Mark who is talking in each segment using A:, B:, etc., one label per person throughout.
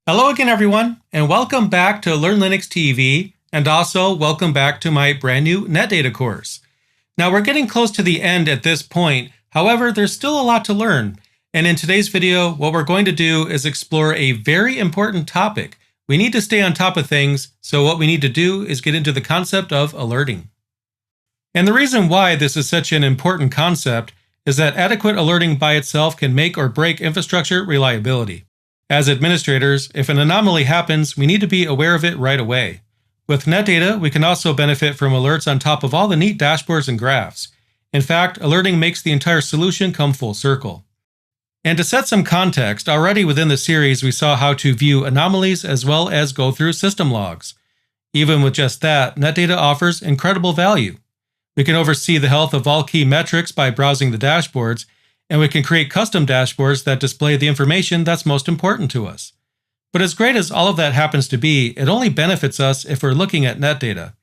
A: Hello again, everyone, and welcome back to Learn Linux TV, and also welcome back to my brand new Netdata course. Now, we're getting close to the end at this point. However, there's still a lot to learn. And in today's video, what we're going to do is explore a very important topic. We need to stay on top of things, so what we need to do is get into the concept of alerting. And the reason why this is such an important concept is that adequate alerting by itself can make or break infrastructure reliability. As administrators, if an anomaly happens, we need to be aware of it right away. With Netdata, we can also benefit from alerts on top of all the neat dashboards and graphs. In fact, alerting makes the entire solution come full circle. And to set some context, already within the series we saw how to view anomalies as well as go through system logs. Even with just that, Netdata offers incredible value. We can oversee the health of all key metrics by browsing the dashboards, and we can create custom dashboards that display the information that's most important to us. But as great as all of that happens to be, it only benefits us if we're looking at Netdata.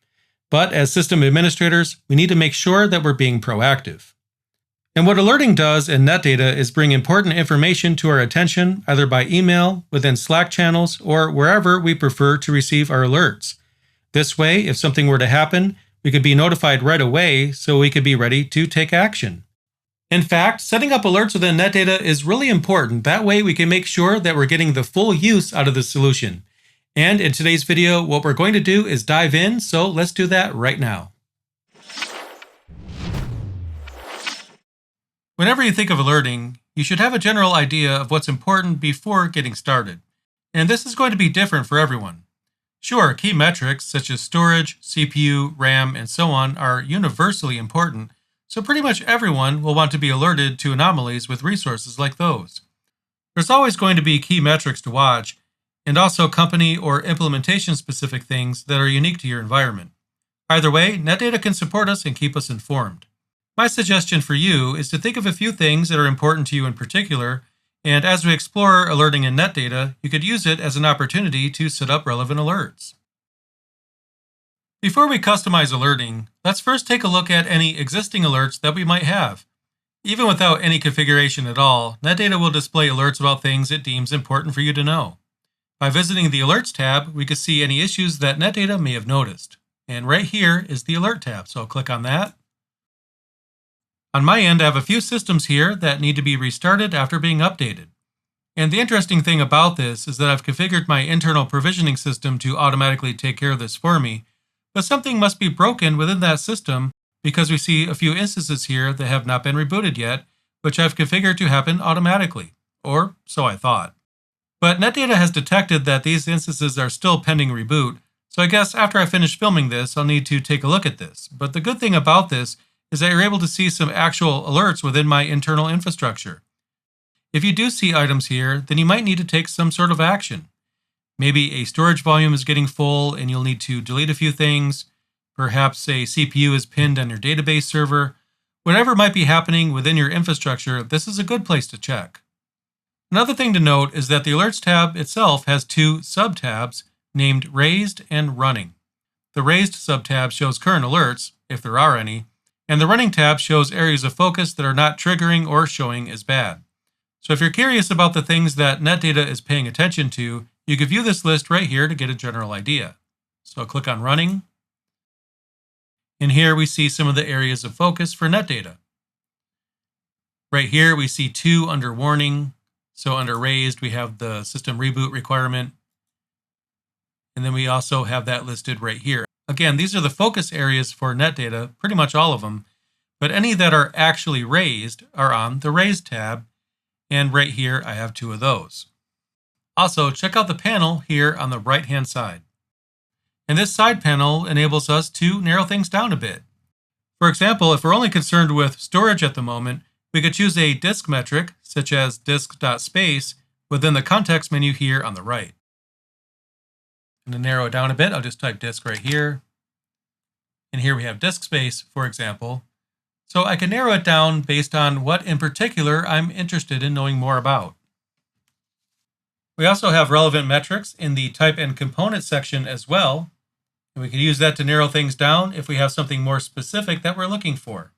A: But as system administrators, we need to make sure that we're being proactive. And what alerting does in Netdata is bring important information to our attention, either by email, within Slack channels, or wherever we prefer to receive our alerts. This way, if something were to happen, we could be notified right away so we could be ready to take action. In fact, setting up alerts within Netdata is really important. That way we can make sure that we're getting the full use out of the solution. And in today's video, what we're going to do is dive in, so let's do that right now. Whenever you think of alerting, you should have a general idea of what's important before getting started. And this is going to be different for everyone. Sure, key metrics such as storage, CPU, RAM, and so on are universally important, so pretty much everyone will want to be alerted to anomalies with resources like those. There's always going to be key metrics to watch, and also company or implementation-specific things that are unique to your environment. Either way, Netdata can support us and keep us informed. My suggestion for you is to think of a few things that are important to you in particular, and as we explore alerting in Netdata, you could use it as an opportunity to set up relevant alerts. Before we customize alerting, let's first take a look at any existing alerts that we might have. Even without any configuration at all, Netdata will display alerts about things it deems important for you to know. By visiting the Alerts tab, we can see any issues that Netdata may have noticed. And right here is the Alert tab, so I'll click on that. On my end, I have a few systems here that need to be restarted after being updated. And the interesting thing about this is that I've configured my internal provisioning system to automatically take care of this for me, but something must be broken within that system because we see a few instances here that have not been rebooted yet, which I've configured to happen automatically, or so I thought. But Netdata has detected that these instances are still pending reboot, so I guess after I finish filming this, I'll need to take a look at this. But the good thing about this is that you're able to see some actual alerts within my internal infrastructure. If you do see items here, then you might need to take some sort of action. Maybe a storage volume is getting full and you'll need to delete a few things. Perhaps a CPU is pinned on your database server. Whatever might be happening within your infrastructure, this is a good place to check. Another thing to note is that the Alerts tab itself has two sub-tabs named Raised and Running. The Raised sub-tab shows current alerts, if there are any, and the Running tab shows areas of focus that are not triggering or showing as bad. So if you're curious about the things that Netdata is paying attention to, you can view this list right here to get a general idea. So I'll click on Running. And here we see some of the areas of focus for Netdata. Right here we see 2 under Warning. So under Raised we have the system reboot requirement. And then we also have that listed right here. Again, these are the focus areas for Netdata, pretty much all of them. But any that are actually raised are on the Raised tab. And right here I have 2 of those. Also, check out the panel here on the right-hand side. And this side panel enables us to narrow things down a bit. For example, if we're only concerned with storage at the moment, we could choose a disk metric, such as disk.space, within the context menu here on the right. And to narrow it down a bit, I'll just type disk right here. And here we have disk space, for example. So I can narrow it down based on what in particular I'm interested in knowing more about. We also have relevant metrics in the type and component section as well, and we can use that to narrow things down if we have something more specific that we're looking for.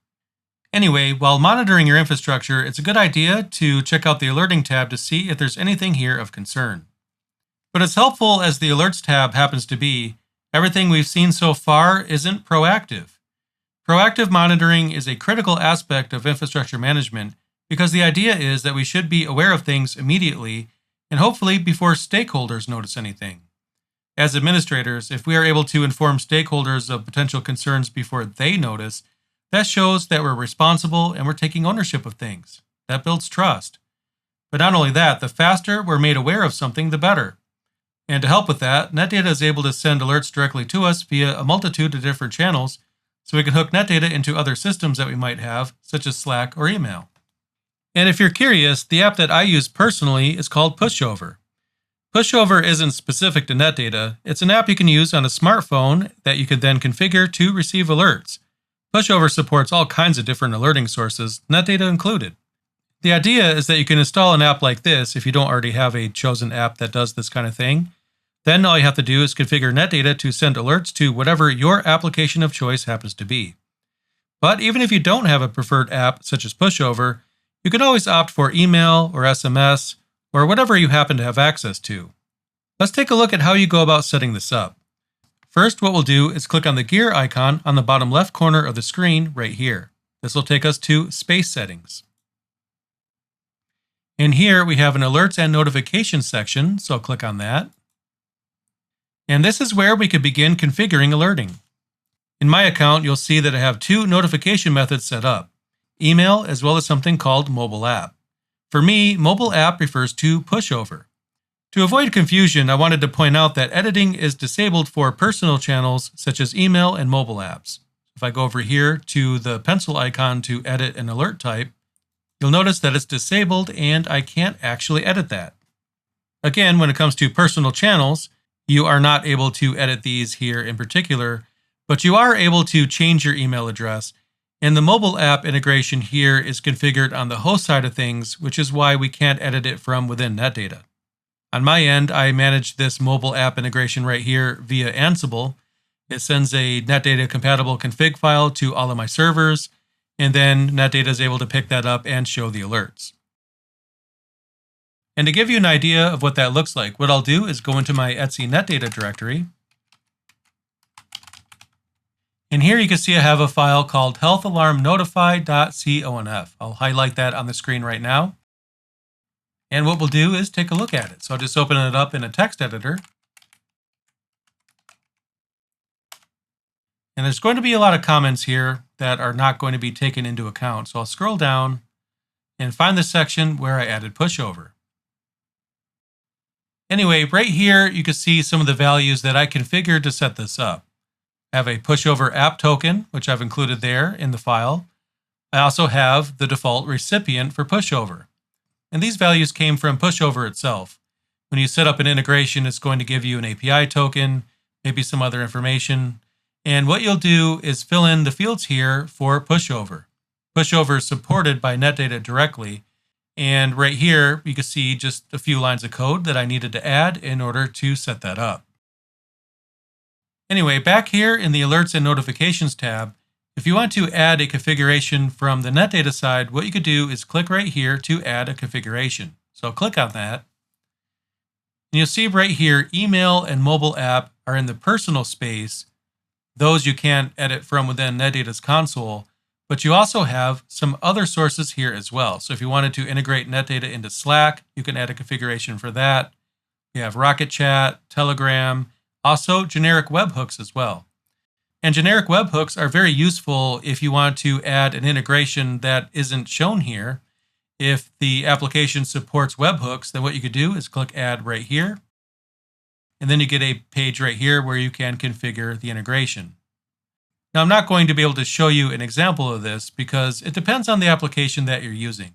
A: Anyway, while monitoring your infrastructure, it's a good idea to check out the Alerting tab to see if there's anything here of concern. But as helpful as the Alerts tab happens to be, everything we've seen so far isn't proactive. Proactive monitoring is a critical aspect of infrastructure management because the idea is that we should be aware of things immediately and hopefully before stakeholders notice anything. As administrators, if we are able to inform stakeholders of potential concerns before they notice, that shows that we're responsible and we're taking ownership of things. That builds trust. But not only that, the faster we're made aware of something, the better. And to help with that, Netdata is able to send alerts directly to us via a multitude of different channels, so we can hook Netdata into other systems that we might have, such as Slack or email. And if you're curious, the app that I use personally is called Pushover. Pushover isn't specific to Netdata. It's an app you can use on a smartphone that you can then configure to receive alerts. Pushover supports all kinds of different alerting sources, Netdata included. The idea is that you can install an app like this if you don't already have a chosen app that does this kind of thing. Then all you have to do is configure Netdata to send alerts to whatever your application of choice happens to be. But even if you don't have a preferred app such as Pushover, you can always opt for email or SMS or whatever you happen to have access to. Let's take a look at how you go about setting this up. First, what we'll do is click on the gear icon on the bottom left corner of the screen right here. This will take us to Space Settings. In here, we have an Alerts and Notifications section, so I'll click on that. And this is where we could begin configuring alerting. In my account, you'll see that I have two notification methods set up, email as well as something called mobile app. For me, mobile app refers to Pushover. To avoid confusion, I wanted to point out that editing is disabled for personal channels such as email and mobile apps. If I go over here to the pencil icon to edit an alert type, you'll notice that it's disabled and I can't actually edit that. Again, when it comes to personal channels, you are not able to edit these here in particular, but you are able to change your email address, and the mobile app integration here is configured on the host side of things, which is why we can't edit it from within Netdata. On my end, I manage this mobile app integration right here via Ansible. It sends a Netdata compatible config file to all of my servers, and then Netdata is able to pick that up and show the alerts. And to give you an idea of what that looks like, what I'll do is go into my Etsy Netdata directory. And here you can see I have a file called healthalarmnotify.conf. I'll highlight that on the screen right now. And what we'll do is take a look at it. So I'll just open it up in a text editor. And there's going to be a lot of comments here that are not going to be taken into account. So I'll scroll down and find the section where I added Pushover. Anyway, right here, you can see some of the values that I configured to set this up. I have a Pushover app token, which I've included there in the file. I also have the default recipient for Pushover. And these values came from Pushover itself. When you set up an integration, it's going to give you an API token, maybe some other information. And what you'll do is fill in the fields here for Pushover. Pushover is supported by Netdata directly. And right here, you can see just a few lines of code that I needed to add in order to set that up. Anyway, back here in the Alerts and Notifications tab, if you want to add a configuration from the Netdata side, what you could do is click right here to add a configuration. So I'll click on that. And you'll see right here, email and mobile app are in the personal space. Those you can't edit from within Netdata's console, but you also have some other sources here as well. So if you wanted to integrate Netdata into Slack, you can add a configuration for that. You have Rocket Chat, Telegram, also generic webhooks as well. And generic webhooks are very useful if you want to add an integration that isn't shown here. If the application supports webhooks, then what you could do is click Add right here. And then you get a page right here where you can configure the integration. Now, I'm not going to be able to show you an example of this because it depends on the application that you're using.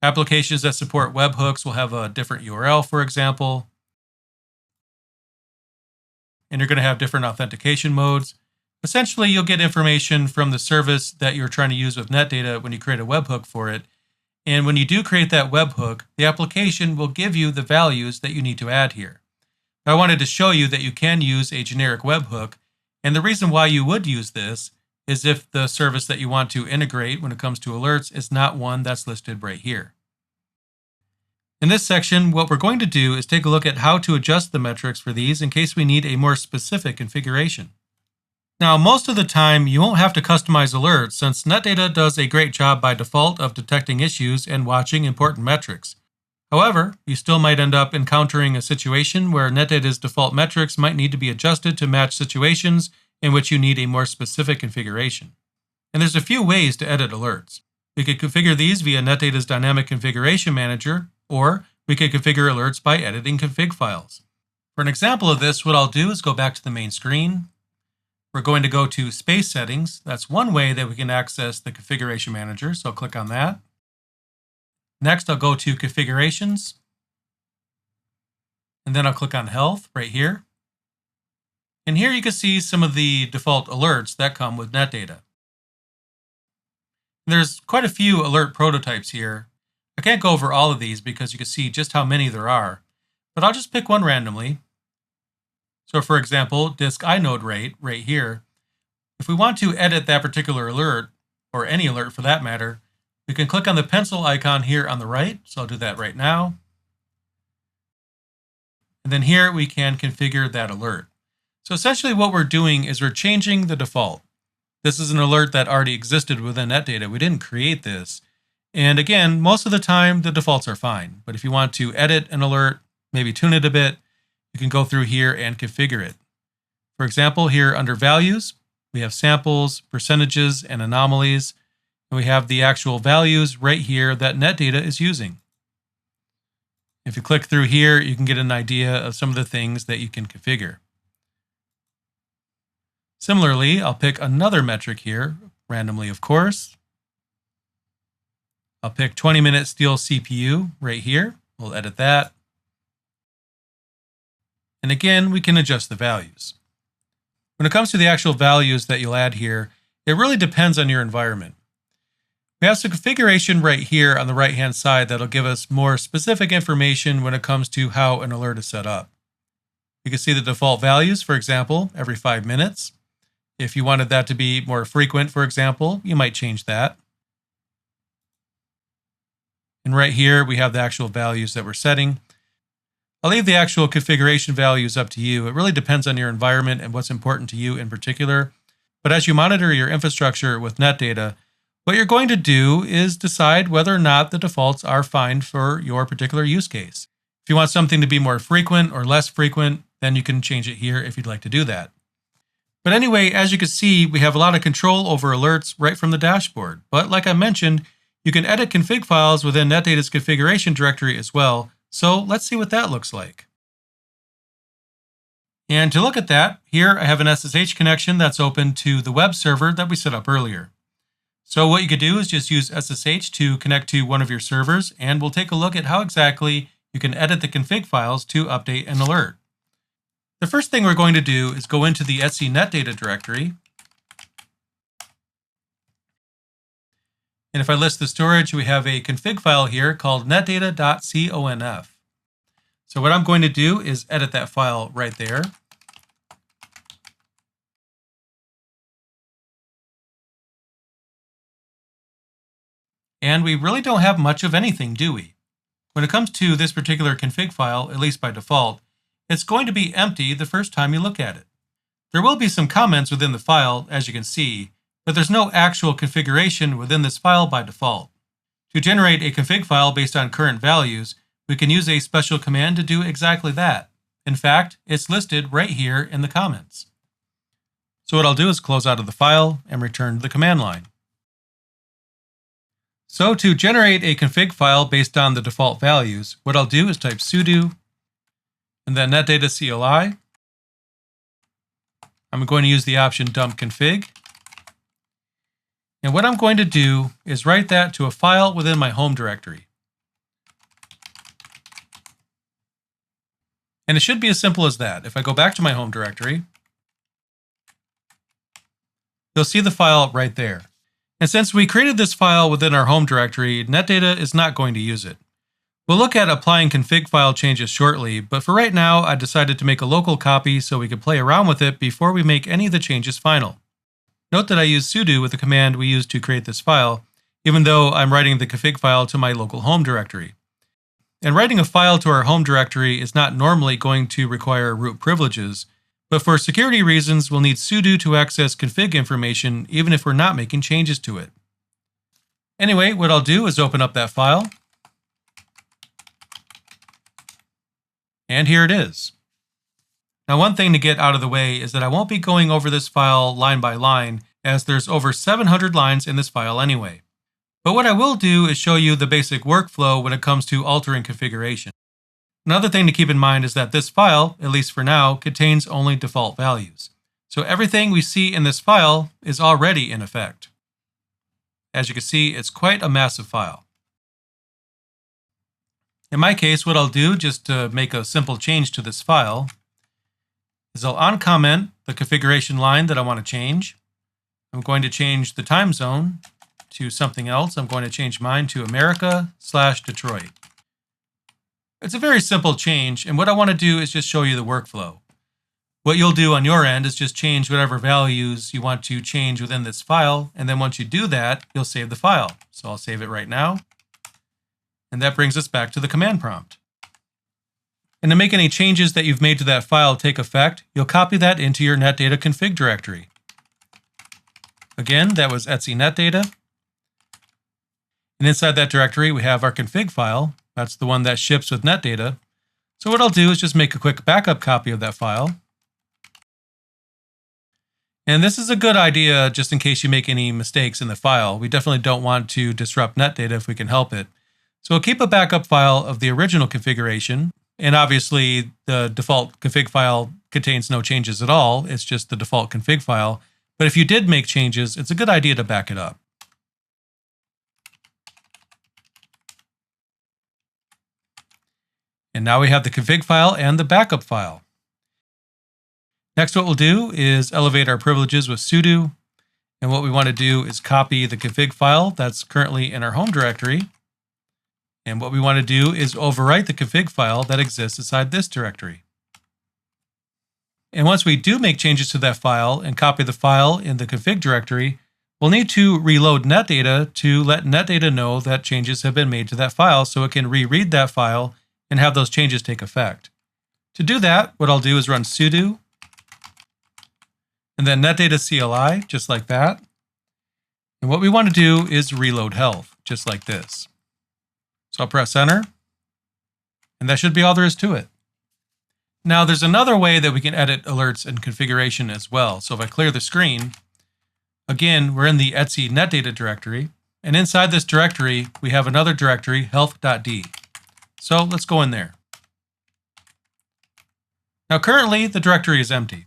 A: Applications that support webhooks will have a different URL, for example. And you're going to have different authentication modes. Essentially, you'll get information from the service that you're trying to use with Netdata when you create a webhook for it. And when you do create that webhook, the application will give you the values that you need to add here. I wanted to show you that you can use a generic webhook, and the reason why you would use this is if the service that you want to integrate when it comes to alerts is not one that's listed right here. In this section, what we're going to do is take a look at how to adjust the metrics for these in case we need a more specific configuration. Now, most of the time, you won't have to customize alerts since Netdata does a great job by default of detecting issues and watching important metrics. However, you still might end up encountering a situation where Netdata's default metrics might need to be adjusted to match situations in which you need a more specific configuration. And there's a few ways to edit alerts. We could configure these via Netdata's Dynamic Configuration Manager, or we could configure alerts by editing config files. For an example of this, what I'll do is go back to the main screen. We're going to go to Space Settings. That's one way that we can access the Configuration Manager, so I'll click on that. Next, I'll go to Configurations, and then I'll click on Health right here. And here you can see some of the default alerts that come with Netdata. There's quite a few alert prototypes here. I can't go over all of these because you can see just how many there are, but I'll just pick one randomly. So for example, disk inode rate right here. If we want to edit that particular alert, or any alert for that matter, we can click on the pencil icon here on the right, so I'll do that right now. And then here we can configure that alert. So essentially what we're doing is we're changing the default. This is an alert that already existed within Netdata. We didn't create this. And again, most of the time the defaults are fine. But if you want to edit an alert, maybe tune it a bit, you can go through here and configure it. For example, here under values, we have samples, percentages, and anomalies. And we have the actual values right here that Netdata is using. If you click through here, you can get an idea of some of the things that you can configure. Similarly, I'll pick another metric here, randomly of course. I'll pick 20-minute steal CPU right here. We'll edit that. And again, we can adjust the values. When it comes to the actual values that you'll add here, it really depends on your environment. We have some configuration right here on the right-hand side that'll give us more specific information when it comes to how an alert is set up. You can see the default values, for example, every 5 minutes. If you wanted that to be more frequent, for example, you might change that. And right here, we have the actual values that we're setting. I'll leave the actual configuration values up to you. It really depends on your environment and what's important to you in particular. But as you monitor your infrastructure with Netdata, what you're going to do is decide whether or not the defaults are fine for your particular use case. If you want something to be more frequent or less frequent, then you can change it here if you'd like to do that. But anyway, as you can see, we have a lot of control over alerts right from the dashboard. But like I mentioned, you can edit config files within Netdata's configuration directory as well. So let's see what that looks like. And to look at that, here I have an SSH connection that's open to the web server that we set up earlier. So what you could do is just use SSH to connect to one of your servers, and we'll take a look at how exactly you can edit the config files to update an alert. The first thing we're going to do is go into the etc Netdata directory. And if I list the storage, we have a config file here called netdata.conf. So what I'm going to do is edit that file right there. And we really don't have much of anything, do we? When it comes to this particular config file, at least by default, it's going to be empty the first time you look at it. There will be some comments within the file, as you can see, but there's no actual configuration within this file by default. To generate a config file based on current values, we can use a special command to do exactly that. In fact, it's listed right here in the comments. So what I'll do is close out of the file and return to the command line. So to generate a config file based on the default values, what I'll do is type sudo and then netdata CLI. I'm going to use the option dump config. And what I'm going to do is write that to a file within my home directory. And it should be as simple as that. If I go back to my home directory, you'll see the file right there. And since we created this file within our home directory, Netdata is not going to use it. We'll look at applying config file changes shortly, but for right now, I decided to make a local copy so we could play around with it before we make any of the changes final. Note that I use sudo with the command we used to create this file, even though I'm writing the config file to my local home directory. And writing a file to our home directory is not normally going to require root privileges, but for security reasons, we'll need sudo to access config information even if we're not making changes to it. Anyway, what I'll do is open up that file. And here it is. Now, one thing to get out of the way is that I won't be going over this file line by line, as there's over 700 lines in this file anyway. But what I will do is show you the basic workflow when it comes to altering configuration. Another thing to keep in mind is that this file, at least for now, contains only default values. So everything we see in this file is already in effect. As you can see, it's quite a massive file. In my case, what I'll do, just to make a simple change to this file, is I'll uncomment the configuration line that I want to change. I'm going to change the time zone to something else. I'm going to change mine to America/Detroit. It's a very simple change, and what I want to do is just show you the workflow. What you'll do on your end is just change whatever values you want to change within this file, and then once you do that, you'll save the file. So I'll save it right now. And that brings us back to the command prompt. And to make any changes that you've made to that file take effect, you'll copy that into your Netdata config directory. Again, that was etc netdata. And inside that directory, we have our config file. That's the one that ships with Netdata. So what I'll do is just make a quick backup copy of that file. And this is a good idea just in case you make any mistakes in the file. We definitely don't want to disrupt Netdata if we can help it. So we'll keep a backup file of the original configuration. And obviously, the default config file contains no changes at all. It's just the default config file. But if you did make changes, it's a good idea to back it up. And now we have the config file and the backup file. Next, what we'll do is elevate our privileges with sudo. And what we want to do is copy the config file that's currently in our home directory. And what we want to do is overwrite the config file that exists inside this directory. And once we do make changes to that file and copy the file in the config directory, we'll need to reload Netdata to let Netdata know that changes have been made to that file so it can reread that file and have those changes take effect. To do that, what I'll do is run sudo and then Netdata CLI, just like that. And what we want to do is reload health, just like this. So I'll press enter, and that should be all there is to it. Now there's another way that we can edit alerts and configuration as well. So if I clear the screen, again, we're in the etc netdata directory, and inside this directory, we have another directory, health.d. So let's go in there. Now currently, the directory is empty.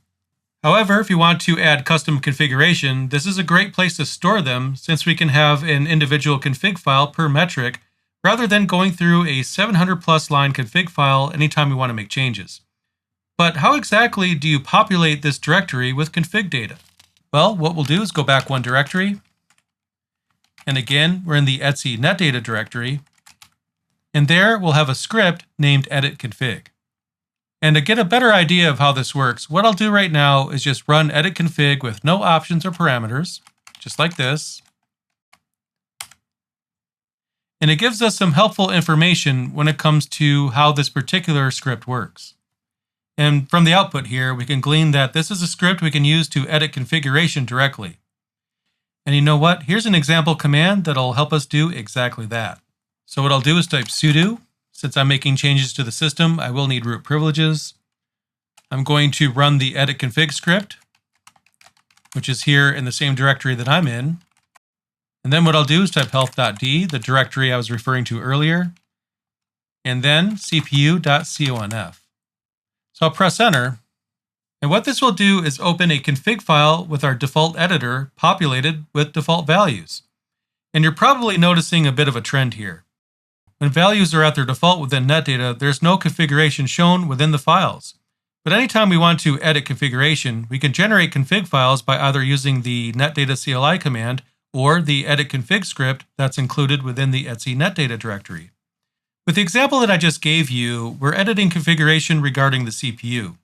A: However, if you want to add custom configuration, this is a great place to store them since we can have an individual config file per metric rather than going through a 700+ line config file anytime we want to make changes. But how exactly do you populate this directory with config data? Well, what we'll do is go back one directory, and again, we're in the etc netdata directory, and there we'll have a script named edit config. And to get a better idea of how this works, what I'll do right now is just run edit config with no options or parameters, just like this. And it gives us some helpful information when it comes to how this particular script works. And from the output here, we can glean that this is a script we can use to edit configuration directly. And you know what? Here's an example command that'll help us do exactly that. So what I'll do is type sudo. Since I'm making changes to the system, I will need root privileges. I'm going to run the edit config script, which is here in the same directory that I'm in. And then what I'll do is type health.d, the directory I was referring to earlier, and then cpu.conf. So I'll press enter. And what this will do is open a config file with our default editor populated with default values. And you're probably noticing a bit of a trend here. When values are at their default within Netdata, there's no configuration shown within the files. But anytime we want to edit configuration, we can generate config files by either using the Netdata CLI command or the edit config script that's included within the etc Netdata directory. With the example that I just gave you, we're editing configuration regarding the CPU.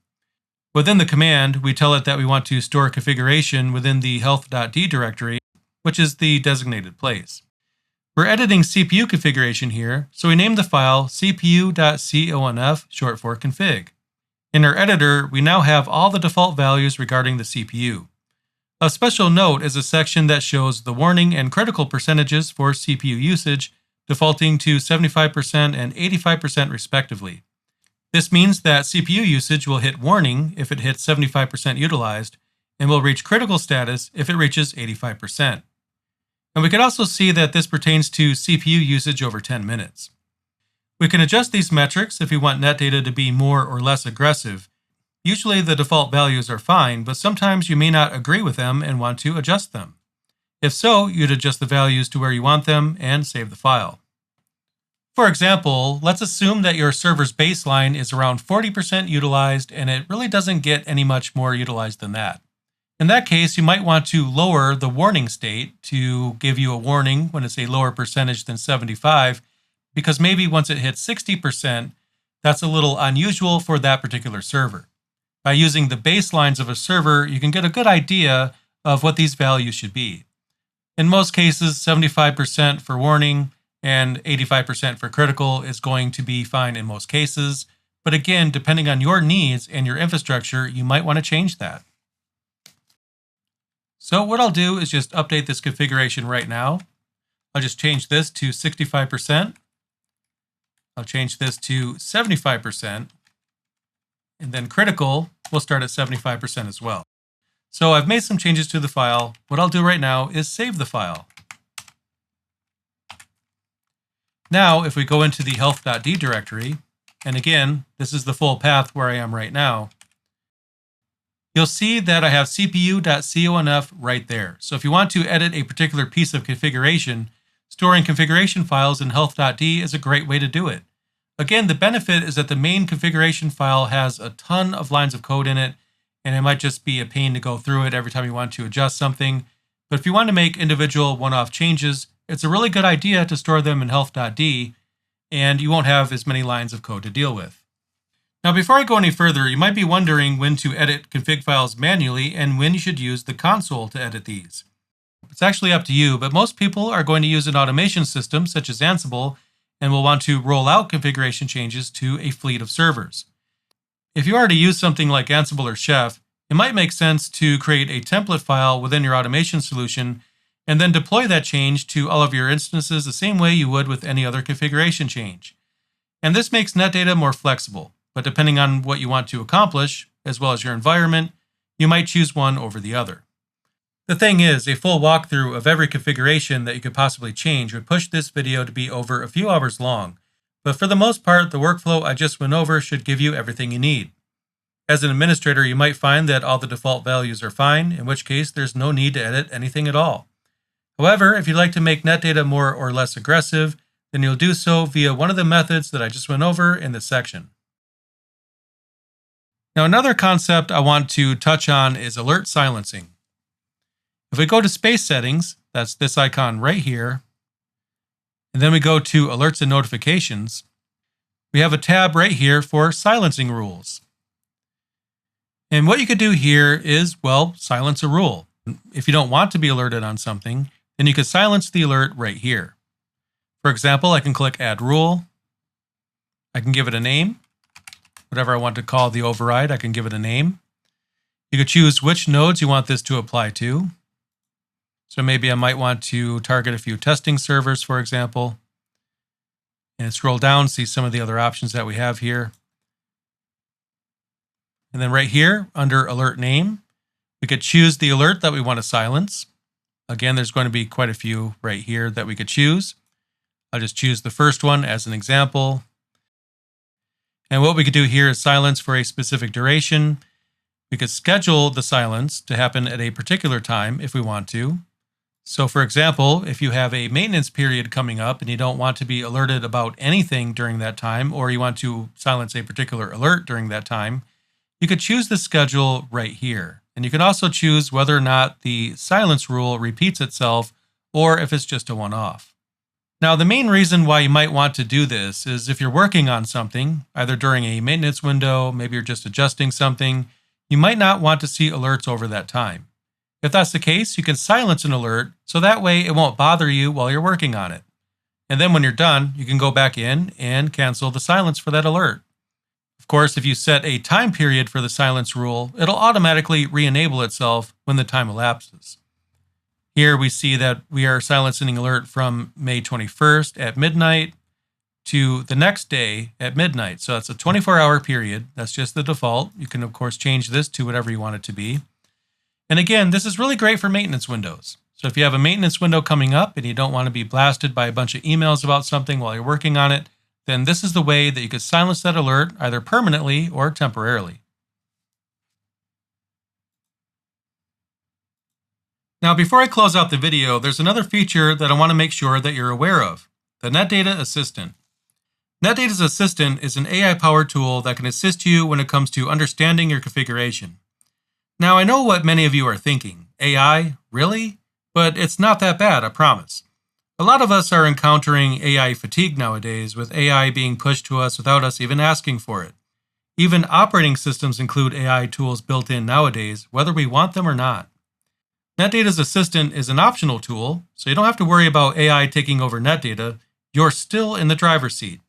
A: Within the command, we tell it that we want to store configuration within the health.d directory, which is the designated place. We're editing CPU configuration here, so we name the file cpu.conf, short for config. In our editor, we now have all the default values regarding the CPU. Of special note is a section that shows the warning and critical percentages for CPU usage, defaulting to 75% and 85% respectively. This means that CPU usage will hit warning if it hits 75% utilized, and will reach critical status if it reaches 85%. And we can also see that this pertains to CPU usage over 10 minutes. We can adjust these metrics if we want Netdata to be more or less aggressive. Usually the default values are fine, but sometimes you may not agree with them and want to adjust them. If so, you'd adjust the values to where you want them and save the file. For example, let's assume that your server's baseline is around 40% utilized and it really doesn't get any much more utilized than that. In that case, you might want to lower the warning state to give you a warning when it's a lower percentage than 75, because maybe once it hits 60%, that's a little unusual for that particular server. By using the baselines of a server, you can get a good idea of what these values should be. In most cases, 75% for warning and 85% for critical is going to be fine in most cases. But again, depending on your needs and your infrastructure, you might want to change that. So what I'll do is just update this configuration right now. I'll just change this to 65%. I'll change this to 75%. And then critical will start at 75% as well. So I've made some changes to the file. What I'll do right now is save the file. Now, if we go into the health.d directory, and again, this is the full path where I am right now, you'll see that I have cpu.conf right there. So if you want to edit a particular piece of configuration, storing configuration files in health.d is a great way to do it. Again, the benefit is that the main configuration file has a ton of lines of code in it, and it might just be a pain to go through it every time you want to adjust something. But if you want to make individual one-off changes, it's a really good idea to store them in health.d, and you won't have as many lines of code to deal with. Now, before I go any further, you might be wondering when to edit config files manually and when you should use the console to edit these. It's actually up to you, but most people are going to use an automation system such as Ansible and will want to roll out configuration changes to a fleet of servers. If you already use something like Ansible or Chef, it might make sense to create a template file within your automation solution and then deploy that change to all of your instances the same way you would with any other configuration change. And this makes Netdata more flexible, but depending on what you want to accomplish, as well as your environment, you might choose one over the other. The thing is, a full walkthrough of every configuration that you could possibly change would push this video to be over a few hours long, but for the most part, the workflow I just went over should give you everything you need. As an administrator, you might find that all the default values are fine, in which case there's no need to edit anything at all. However, if you'd like to make Netdata more or less aggressive, then you'll do so via one of the methods that I just went over in this section. Now, another concept I want to touch on is alert silencing. If we go to space settings, that's this icon right here, and then we go to alerts and notifications, we have a tab right here for silencing rules. And what you could do here is, well, silence a rule. If you don't want to be alerted on something, then you could silence the alert right here. For example, I can click Add Rule. I can give it a name. Whatever I want to call the override, I can give it a name. You could choose which nodes you want this to apply to. So maybe I might want to target a few testing servers, for example. And scroll down, see some of the other options that we have here. And then right here, under Alert Name, we could choose the alert that we want to silence. Again, there's going to be quite a few right here that we could choose. I'll just choose the first one as an example. And what we could do here is silence for a specific duration. We could schedule the silence to happen at a particular time if we want to. So for example, if you have a maintenance period coming up and you don't want to be alerted about anything during that time, or you want to silence a particular alert during that time, you could choose the schedule right here. And you can also choose whether or not the silence rule repeats itself or if it's just a one-off. Now, the main reason why you might want to do this is if you're working on something, either during a maintenance window, maybe you're just adjusting something, you might not want to see alerts over that time. If that's the case, you can silence an alert so that way it won't bother you while you're working on it. And then when you're done, you can go back in and cancel the silence for that alert. Of course, if you set a time period for the silence rule, it'll automatically re-enable itself when the time elapses. Here we see that we are silencing alert from May 21st at midnight to the next day at midnight. So that's a 24-hour period. That's just the default. You can, of course, change this to whatever you want it to be. And again, this is really great for maintenance windows. So if you have a maintenance window coming up and you don't want to be blasted by a bunch of emails about something while you're working on it, then this is the way that you could silence that alert either permanently or temporarily. Now, before I close out the video, there's another feature that I want to make sure that you're aware of, the Netdata Assistant. Netdata's Assistant is an AI-powered tool that can assist you when it comes to understanding your configuration. Now, I know what many of you are thinking. AI? Really? But it's not that bad, I promise. A lot of us are encountering AI fatigue nowadays, with AI being pushed to us without us even asking for it. Even operating systems include AI tools built in nowadays, whether we want them or not. Netdata's Assistant is an optional tool, so you don't have to worry about AI taking over Netdata. You're still in the driver's seat.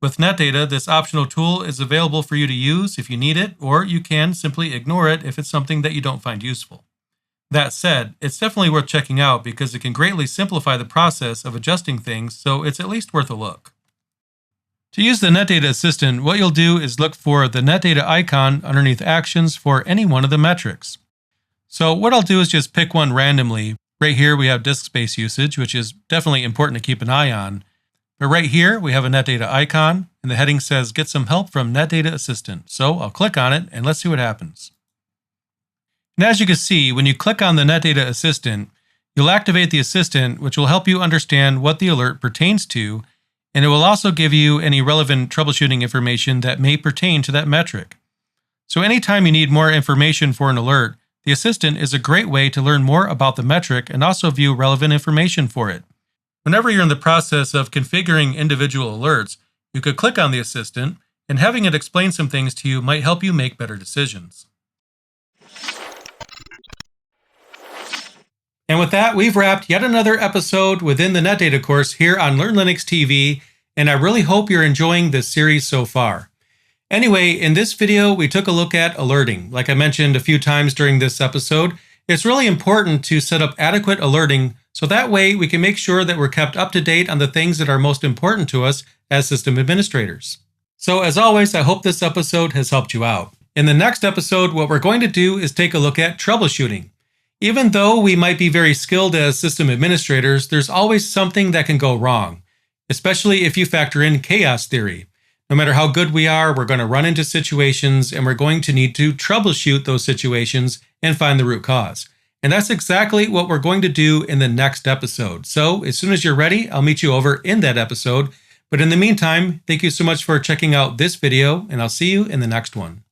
A: With Netdata, this optional tool is available for you to use if you need it, or you can simply ignore it if it's something that you don't find useful. That said, it's definitely worth checking out because it can greatly simplify the process of adjusting things, so it's at least worth a look. To use the Netdata Assistant, what you'll do is look for the Netdata icon underneath Actions for any one of the metrics. So what I'll do is just pick one randomly. Right here we have disk space usage, which is definitely important to keep an eye on. But right here we have a Netdata icon, and the heading says Get Some Help from Netdata Assistant. So I'll click on it and let's see what happens. And as you can see, when you click on the Netdata Assistant, you'll activate the assistant, which will help you understand what the alert pertains to, and it will also give you any relevant troubleshooting information that may pertain to that metric. So anytime you need more information for an alert, the assistant is a great way to learn more about the metric and also view relevant information for it. Whenever you're in the process of configuring individual alerts, you could click on the assistant, and having it explain some things to you might help you make better decisions. And with that, we've wrapped yet another episode within the Netdata course here on Learn Linux TV, and I really hope you're enjoying this series so far. Anyway, in this video, we took a look at alerting. Like I mentioned a few times during this episode, it's really important to set up adequate alerting so that way we can make sure that we're kept up to date on the things that are most important to us as system administrators. So as always, I hope this episode has helped you out. In the next episode, what we're going to do is take a look at troubleshooting. Even though we might be very skilled as system administrators, there's always something that can go wrong, especially if you factor in chaos theory. No matter how good we are, we're going to run into situations and we're going to need to troubleshoot those situations and find the root cause. And that's exactly what we're going to do in the next episode. So as soon as you're ready, I'll meet you over in that episode. But in the meantime, thank you so much for checking out this video, and I'll see you in the next one.